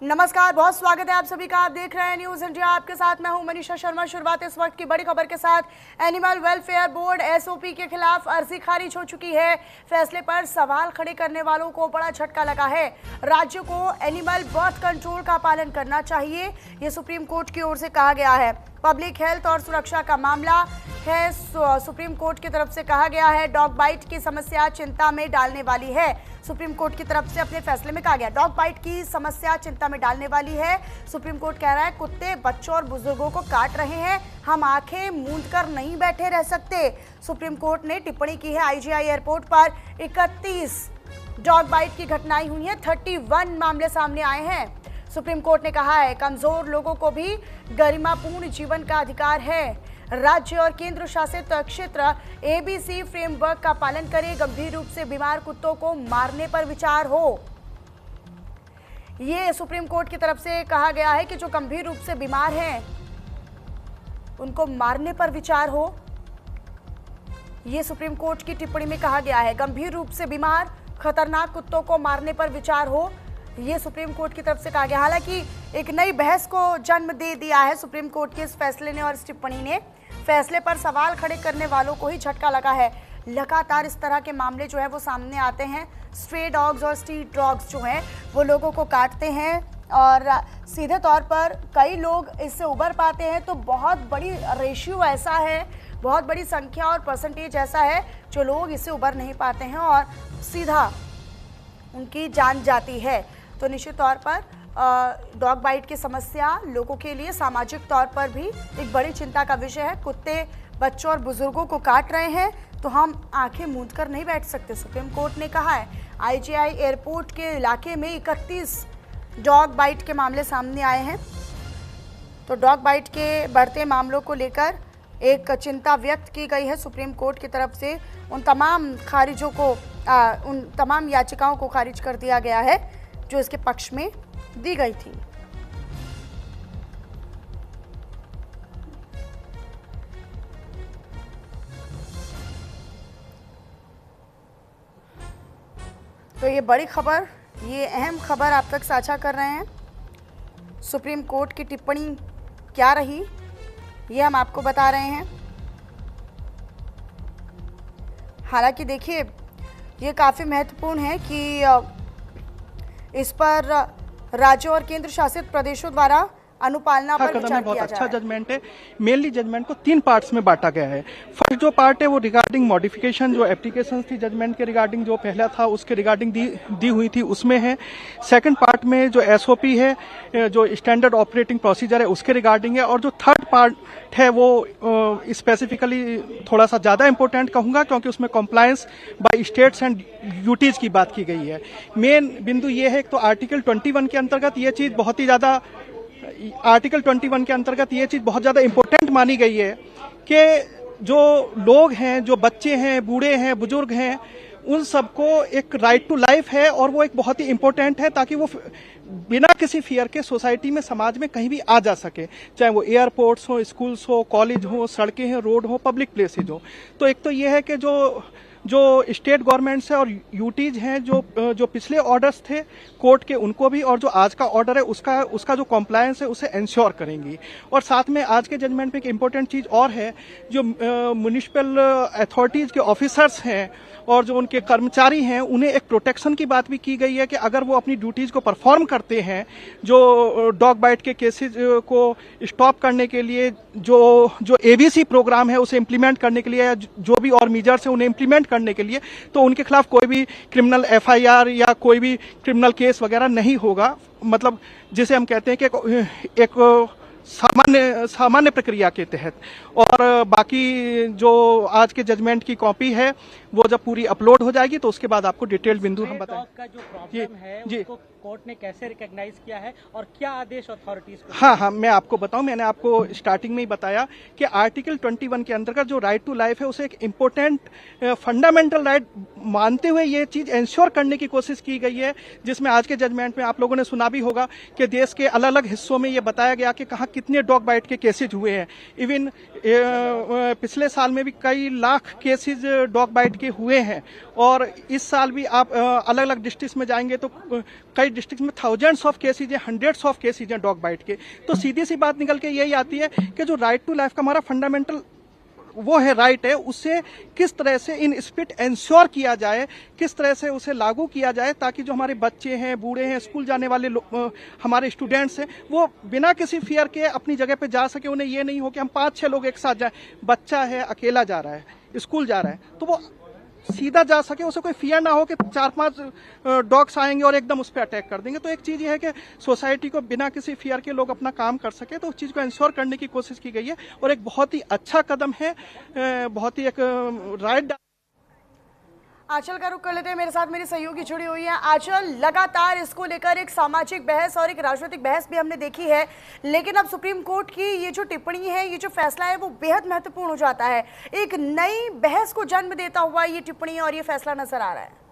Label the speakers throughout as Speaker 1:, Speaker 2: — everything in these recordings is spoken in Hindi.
Speaker 1: नमस्कार, बहुत स्वागत है आप सभी का। आप देख रहे हैं न्यूज इंडिया। आपके साथ मैं हूं मनीषा शर्मा। शुरुआत इस वक्त की बड़ी खबर के साथ। एनिमल वेलफेयर बोर्ड एसओपी के खिलाफ अर्जी खारिज हो चुकी है। फैसले पर सवाल खड़े करने वालों को बड़ा झटका लगा है। राज्य को एनिमल बर्थ कंट्रोल का पालन करना चाहिए, ये सुप्रीम कोर्ट की ओर से कहा गया है। पब्लिक हेल्थ और सुरक्षा का मामला है। सुप्रीम कोर्ट की तरफ से कहा गया है डॉग बाइट की समस्या चिंता में डालने वाली है। सुप्रीम कोर्ट की तरफ से अपने फैसले में कहा गया डॉग बाइट की समस्या चिंता में डालने वाली है। सुप्रीम कोर्ट कह रहा है कुत्ते बच्चों और बुजुर्गों को काट रहे हैं, हम आंखें मूंद कर नहीं बैठे रह सकते। सुप्रीम कोर्ट ने टिप्पणी की है आईजीआई एयरपोर्ट पर 31 डॉग बाइट की घटनाएं हुई हैं, 31 मामले सामने आए हैं। सुप्रीम कोर्ट ने कहा है कमजोर लोगों को भी गरिमापूर्ण जीवन का अधिकार है। राज्य और केंद्र शासित क्षेत्र एबीसी फ्रेमवर्क का पालन करे, गंभीर रूप से बीमार कुत्तों को मारने पर विचार हो। ये सुप्रीम कोर्ट की तरफ से कहा गया है कि जो गंभीर रूप से बीमार हैं उनको मारने पर विचार हो। ये सुप्रीम कोर्ट की टिप्पणी में कहा गया है गंभीर रूप से बीमार खतरनाक कुत्तों को मारने पर विचार हो, ये सुप्रीम कोर्ट की तरफ से कहा गया। हालांकि एक नई बहस को जन्म दे दिया है सुप्रीम कोर्ट के इस फैसले ने और इस टिप्पणी ने। फैसले पर सवाल खड़े करने वालों को ही झटका लगा है। लगातार इस तरह के मामले जो है वो सामने आते हैं। स्ट्रे डॉग्स और स्ट्रीट डॉग्स जो हैं वो लोगों को काटते हैं और सीधे तौर पर कई लोग इससे उबर पाते हैं। तो बहुत बड़ी रेशियो ऐसा है, बहुत बड़ी संख्या और परसेंटेज ऐसा है जो लोग इससे उबर नहीं पाते हैं और सीधा उनकी जान जाती है। तो निश्चित तौर पर डॉग बाइट की समस्या लोगों के लिए सामाजिक तौर पर भी एक बड़ी चिंता का विषय है। कुत्ते बच्चों और बुजुर्गों को काट रहे हैं तो हम आंखें मूंद कर नहीं बैठ सकते। सुप्रीम कोर्ट ने कहा है आईजीआई एयरपोर्ट के इलाके में 31 डॉग बाइट के मामले सामने आए हैं। तो डॉग बाइट के बढ़ते मामलों को लेकर एक चिंता व्यक्त की गई है सुप्रीम कोर्ट की तरफ से। उन तमाम याचिकाओं को खारिज कर दिया गया है जो इसके पक्ष में दी गई थी। तो ये बड़ी खबर, ये अहम खबर आप तक साझा कर रहे हैं। सुप्रीम कोर्ट की टिप्पणी क्या रही ये हम आपको बता रहे हैं। हालांकि देखिए ये काफ़ी महत्वपूर्ण है कि इस पर राज्यों और केंद्र शासित प्रदेशों द्वारा अनुपालना पर विचार
Speaker 2: बहुत
Speaker 1: किया
Speaker 2: अच्छा जजमेंट है। मेनली जजमेंट को 3 पार्ट्स में बांटा गया है। फर्स्ट जो पार्ट है वो रिगार्डिंग मॉडिफिकेशन, जो एप्लीकेशन थी जजमेंट के रिगार्डिंग, जो पहला था उसके रिगार्डिंग दी हुई थी उसमें है। सेकंड पार्ट में जो एसओपी है, जो स्टैंडर्ड ऑपरेटिंग प्रोसीजर है उसके रिगार्डिंग है। और जो थर्ड पार्ट है वो स्पेसिफिकली थोड़ा सा ज्यादा इंपॉर्टेंट कहूंगा क्योंकि उसमें compliance by states and duties की बात की गई है। मेन बिंदु ये है तो आर्टिकल 21 के अंतर्गत ये चीज बहुत ही ज्यादा इंपॉर्टेंट मानी गई है कि जो लोग हैं, जो बच्चे हैं, बूढ़े हैं, बुजुर्ग हैं, उन सबको एक राइट टू लाइफ है और वो एक बहुत ही इंपॉर्टेंट है ताकि वो बिना किसी फियर के सोसाइटी में, समाज में कहीं भी आ जा सके, चाहे वो एयरपोर्ट्स हो, स्कूल्स हो, कॉलेज हो, सड़कें हैं, रोड हो, पब्लिक प्लेसेज हो। तो एक तो ये है कि जो स्टेट गवर्नमेंट्स है और यूटीज हैं, जो पिछले ऑर्डर्स थे कोर्ट के उनको भी, और जो आज का ऑर्डर है उसका जो कॉम्प्लायंस है उसे इंश्योर करेंगी। और साथ में आज के जजमेंट में एक इम्पोर्टेंट चीज और है, जो म्युनिसिपल अथॉरिटीज के ऑफिसर्स हैं और जो उनके कर्मचारी हैं उन्हें एक प्रोटेक्शन की बात भी की गई है कि अगर वो अपनी ड्यूटीज को परफॉर्म करते हैं, जो डॉग बाइट के केसेस को स्टॉप करने के लिए जो एबीसी प्रोग्राम है उसे इम्प्लीमेंट करने के लिए, जो भी और मेजर्स है उन्हें इम्प्लीमेंट करने के लिए, तो उनके खिलाफ कोई भी क्रिमिनल एफआईआर या कोई भी क्रिमिनल केस वगैरह नहीं होगा। मतलब जिसे हम कहते हैं कि एक सामान्य प्रक्रिया के तहत। और बाकी जो आज के जजमेंट की कॉपी है वो जब पूरी अपलोड हो जाएगी तो उसके बाद आपको डिटेल बिंदु हम बताएंगे।
Speaker 3: का जो प्रॉब्लम है उसको कोर्ट ने कैसे रिकॉग्नाइज किया है और क्या आदेश अथॉरिटीज को?
Speaker 2: हाँ, मैं आपको बताऊं, मैंने आपको स्टार्टिंग में ही बताया कि आर्टिकल 21 के अंतर्गत जो राइट टू लाइफ है उसे एक इम्पोर्टेंट फंडामेंटल राइट मानते हुए ये चीज इंश्योर करने की कोशिश की गई है, जिसमें आज के जजमेंट में आप लोगों ने सुना भी होगा कि देश के अलग अलग हिस्सों में ये बताया गया कि कहाँ कितने डॉग बाइट के केसेज हुए हैं। इवन पिछले साल में भी कई लाख केसेज डॉग बाइट लगे हुए हैं। और इस साल भी आप अलग अलग डिस्ट्रिक्ट में जाएंगे तो कई डिस्ट्रिक्ट में थाउजेंड्स ऑफ केसेज हैं, हंड्रेड्स ऑफ केसेज हैं डॉग बाइट के। तो सीधी सी बात निकल के यही आती है कि जो राइट टू लाइफ का हमारा फंडामेंटल वो है, राइट है, उससे किस तरह से इन स्पिरिट इंश्योर किया जाए, किस तरह से उसे लागू किया जाए, ताकि जो हमारे बच्चे हैं, बूढ़े हैं, स्कूल जाने वाले हमारे स्टूडेंट्स हैं, वो बिना किसी फियर के अपनी जगह पे जा सके। उन्हें ये नहीं हो कि हम 5-6 लोग एक साथ जाए, बच्चा है अकेला जा रहा है, स्कूल जा रहा है, तो वो सीधा जा सके, उसे कोई फियर ना हो कि 4-5 डॉग्स आएंगे और एकदम उस पर अटैक कर देंगे। तो एक चीज ये है कि सोसाइटी को बिना किसी फियर के लोग अपना काम कर सके, तो उस चीज को इंश्योर करने की कोशिश की गई है और एक बहुत ही अच्छा कदम है, बहुत ही एक राइट।
Speaker 1: आंचल का रुख कर लेते हैं, मेरे साथ मेरी सहयोगी जुड़ी हुई है। आंचल, लगातार इसको लेकर एक सामाजिक बहस और एक राजनीतिक बहस भी हमने देखी है, लेकिन अब सुप्रीम कोर्ट की ये जो टिप्पणी है, ये जो फैसला है, वो बेहद महत्वपूर्ण हो जाता है। एक नई बहस को जन्म देता हुआ ये टिप्पणी और ये फैसला नजर आ रहा है।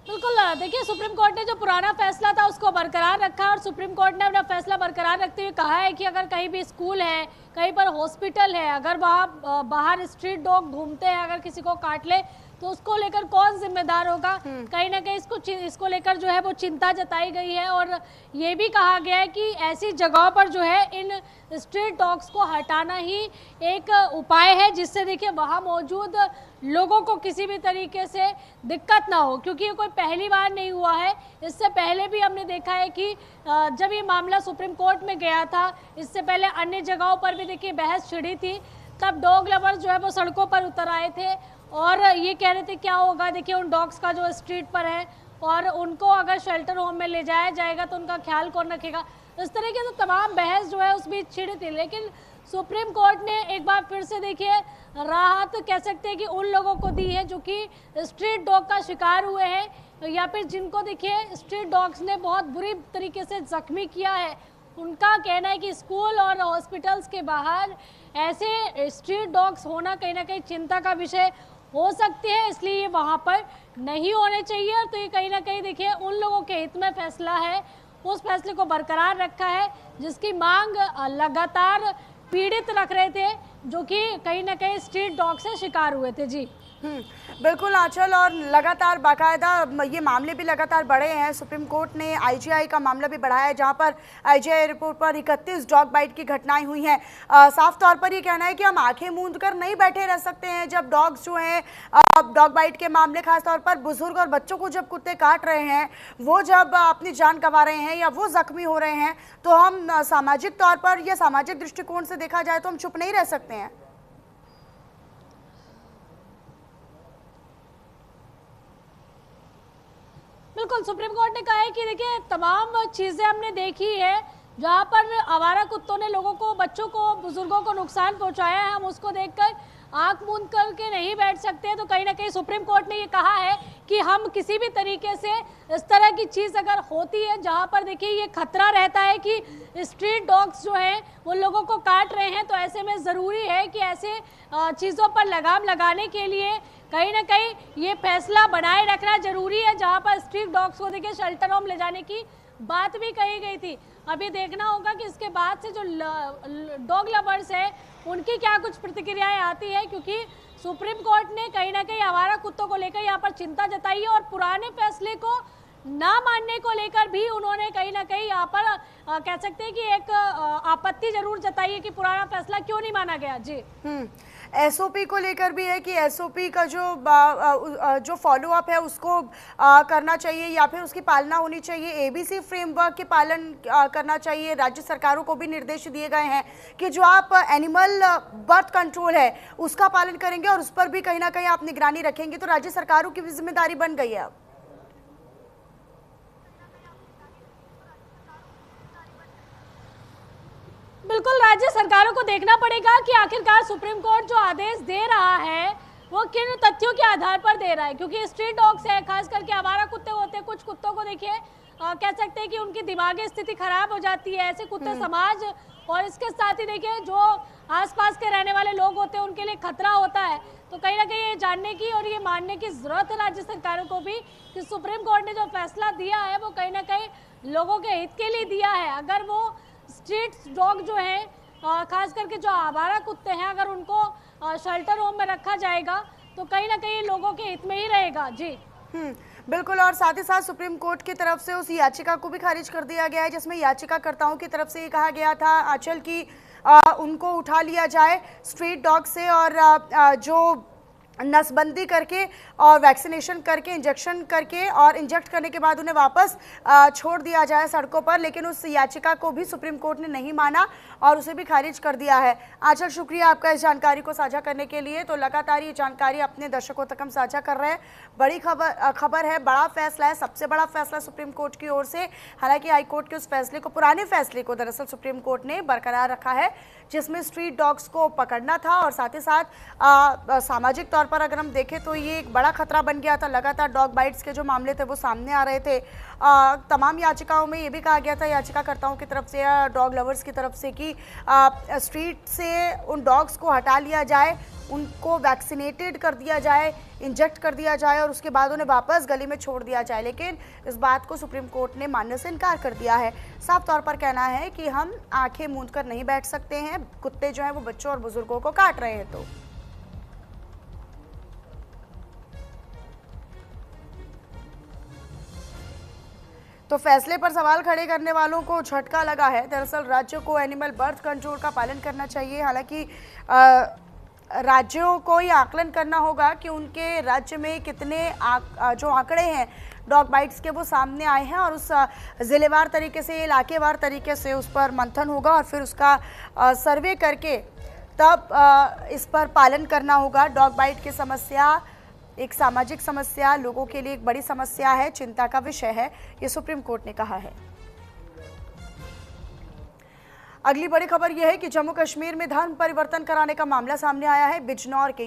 Speaker 4: बिल्कुल, देखिए सुप्रीम कोर्ट ने जो पुराना फैसला था उसको बरकरार रखा और सुप्रीम कोर्ट ने अपना फैसला बरकरार रखते हुए कहा है कि अगर कहीं भी स्कूल है, कहीं पर हॉस्पिटल है, अगर वहाँ बाहर स्ट्रीट डॉग घूमते हैं, अगर किसी को काट ले तो उसको लेकर कौन जिम्मेदार होगा। कहीं ना कहीं इसको लेकर जो है वो चिंता जताई गई है और ये भी कहा गया है कि ऐसी जगहों पर जो है इन स्ट्रीट डॉग्स को हटाना ही एक उपाय है, जिससे देखिए वहाँ मौजूद लोगों को किसी भी तरीके से दिक्कत ना हो, क्योंकि ये कोई पहली बार नहीं हुआ है। इससे पहले भी हमने देखा है कि जब ये मामला सुप्रीम कोर्ट में गया था, इससे पहले अन्य जगहों पर भी देखिए बहस छिड़ी थी, तब डॉग लवर्स जो है वो सड़कों पर उतर आए थे और ये कह रहे थे क्या होगा देखिए उन डॉग्स का जो स्ट्रीट पर है, और उनको अगर शेल्टर होम में ले जाया जाएगा तो उनका ख्याल कौन रखेगा। इस तरीके से तमाम बहस जो है उस बीच छिड़ी थी, लेकिन सुप्रीम कोर्ट ने एक बार फिर से देखिए राहत कह सकते हैं कि उन लोगों को दी है जो कि स्ट्रीट डॉग का शिकार हुए हैं या फिर जिनको देखिए स्ट्रीट डॉग्स ने बहुत बुरी तरीके से जख्मी किया है। उनका कहना है कि स्कूल और हॉस्पिटल्स के बाहर ऐसे स्ट्रीट डॉग्स होना कहीं ना कहीं चिंता का विषय हो सकते हैं, इसलिए ये वहाँ पर नहीं होने चाहिए। और तो ये कहीं ना कहीं देखिए उन लोगों के हित में फैसला है, उस फैसले को बरकरार रखा है जिसकी मांग लगातार पीड़ित रख रहे थे जो कि कहीं ना कहीं स्ट्रीट डॉग से शिकार हुए थे। जी
Speaker 1: बिल्कुल आंचल, और लगातार बाकायदा ये मामले भी लगातार बढ़े हैं। सुप्रीम कोर्ट ने आईजीआई का मामला भी बढ़ाया है, जहां पर आईजीआई रिपोर्ट पर 31 डॉग बाइट की घटनाएं हुई हैं। साफ तौर पर ये कहना है कि हम आंखें मूंद कर नहीं बैठे रह सकते हैं जब डॉग्स जो हैं, डॉग बाइट के मामले खासतौर पर बुजुर्ग और बच्चों को जब कुत्ते काट रहे हैं, वो जब अपनी जान गंवा रहे हैं या वो जख्मी हो रहे हैं, तो हम सामाजिक तौर पर या सामाजिक दृष्टिकोण से देखा जाए तो हम चुप नहीं रह सकते हैं।
Speaker 4: बिल्कुल, सुप्रीम कोर्ट ने कहा है कि देखिए तमाम चीज़ें हमने देखी है जहाँ पर आवारा कुत्तों ने लोगों को, बच्चों को, बुजुर्गों को नुकसान पहुँचाया है, हम उसको देखकर आंख मूंद करके नहीं बैठ सकते। तो कहीं ना कहीं सुप्रीम कोर्ट ने ये कहा है कि हम किसी भी तरीके से इस तरह की चीज़ अगर होती है जहाँ पर देखिए ये खतरा रहता है कि स्ट्रीट डॉग्स जो हैं वो लोगों को काट रहे हैं, तो ऐसे में ज़रूरी है कि ऐसे चीज़ों पर लगाम लगाने के लिए कहीं ना कहीं ये फैसला बनाए रखना जरूरी है। जहाँ पर स्ट्रीट डॉग्स को देखिए शेल्टर होम ले जाने की बात भी कही गई थी। अभी देखना होगा कि इसके बाद से जो डॉग लवर्स हैं उनकी क्या कुछ प्रतिक्रियाएं आती है, क्योंकि सुप्रीम कोर्ट ने कहीं ना कहीं आवारा कुत्तों को लेकर यहाँ पर चिंता जताई है और पुराने फैसले को ना मानने को लेकर भी उन्होंने कहीं ना कहीं यहाँ पर कह सकते हैं कि एक आपत्ति जरूर जताई है कि पुराना फैसला क्यों नहीं माना गया। जी
Speaker 1: एसओपी को लेकर भी है कि एसओपी का जो फॉलोअप है उसको करना चाहिए या फिर उसकी पालना होनी चाहिए। एबीसी फ्रेमवर्क के पालन करना चाहिए। राज्य सरकारों को भी निर्देश दिए गए हैं कि जो आप एनिमल बर्थ कंट्रोल है उसका पालन करेंगे और उस पर भी कहीं ना कहीं आप निगरानी रखेंगे, तो राज्य सरकारों की भी जिम्मेदारी बन गई है अब।
Speaker 4: बिल्कुल, राज्य सरकारों को देखना पड़ेगा कि आखिरकार सुप्रीम कोर्ट जो आदेश दे रहा है वो किन तथ्यों के आधार पर दे रहा है, क्योंकि स्ट्रीट डॉग्स है, खास करके आवारा कुत्ते होते हैं, कुछ कुत्तों को देखिए कह सकते हैं कि उनकी दिमागी स्थिति खराब हो जाती है। ऐसे कुत्ते समाज और इसके साथ ही देखिए जो आसपास के रहने वाले लोग होते हैं उनके लिए खतरा होता है। तो कहीं ना कहीं ये जानने की और ये मानने की जरूरत है राज्य सरकारों को भी कि सुप्रीम कोर्ट ने जो फैसला दिया है वो कहीं ना कहीं लोगों के हित के लिए दिया है। अगर वो स्ट्रीट डॉग जो है खास करके जो आवारा कुत्ते हैं, अगर उनको शेल्टर होम में रखा जाएगा तो कहीं ना कहीं लोगों के हित में ही रहेगा। जी
Speaker 1: बिल्कुल। और साथ ही साथ सुप्रीम कोर्ट की तरफ से उस याचिका को भी खारिज कर दिया गया है जिसमें याचिकाकर्ताओं की तरफ से ये कहा गया था आंचल की उनको उठा लिया जाए स्ट्रीट डॉग से और जो नसबंदी करके और वैक्सीनेशन करके इंजेक्शन करके और इंजेक्ट करने के बाद उन्हें वापस छोड़ दिया जाए सड़कों पर, लेकिन उस याचिका को भी सुप्रीम कोर्ट ने नहीं माना और उसे भी खारिज कर दिया है। आंचल, शुक्रिया आपका इस जानकारी को साझा करने के लिए। तो लगातार ये जानकारी अपने दर्शकों तक हम साझा कर रहे हैं। बड़ी खबर है, बड़ा फैसला है, सबसे बड़ा फैसला सुप्रीम कोर्ट की ओर से। हालांकि हाईकोर्ट के उस फैसले को, पुराने फैसले को दरअसल सुप्रीम कोर्ट ने बरकरार रखा है जिसमें स्ट्रीट डॉग्स को पकड़ना था और साथ ही साथ सामाजिक तौर पर अगर हम देखें तो ये एक बड़ा खतरा बन गया था। लगातार डॉग बाइट्स के जो मामले थे वो सामने आ रहे थे। तमाम याचिकाओं में ये भी कहा गया था याचिकाकर्ताओं की तरफ से या डॉग लवर्स की तरफ से कि स्ट्रीट से उन डॉग्स को हटा लिया जाए, उनको वैक्सीनेटेड कर दिया जाए, इंजेक्ट कर दिया जाए और उसके बाद उन्हें वापस गली में छोड़ दिया जाए। लेकिन इस बात को सुप्रीम कोर्ट ने मानने से इनकार कर दिया है। साफ तौर पर कहना है कि हम आंखें मूंद कर नहीं बैठ सकते हैं, कुत्ते जो हैं वो बच्चों और बुजुर्गों को काट रहे हैं। तो फैसले पर सवाल खड़े करने वालों को झटका लगा है। दरअसल राज्यों को एनिमल बर्थ कंट्रोल का पालन करना चाहिए। हालांकि राज्यों को ये आकलन करना होगा कि उनके राज्य में कितने जो आंकड़े हैं डॉग बाइट्स के वो सामने आए हैं और उस ज़िलेवार तरीके से, इलाकेवार तरीके से उस पर मंथन होगा और फिर उसका सर्वे करके तब इस पर पालन करना होगा। डॉग बाइट की समस्या एक सामाजिक समस्या, लोगों के लिए एक बड़ी समस्या है, चिंता का विषय है, ये सुप्रीम कोर्ट ने कहा है। अगली बड़ी खबर यह है कि जम्मू कश्मीर में धर्म परिवर्तन कराने का मामला सामने आया है। बिजनौर के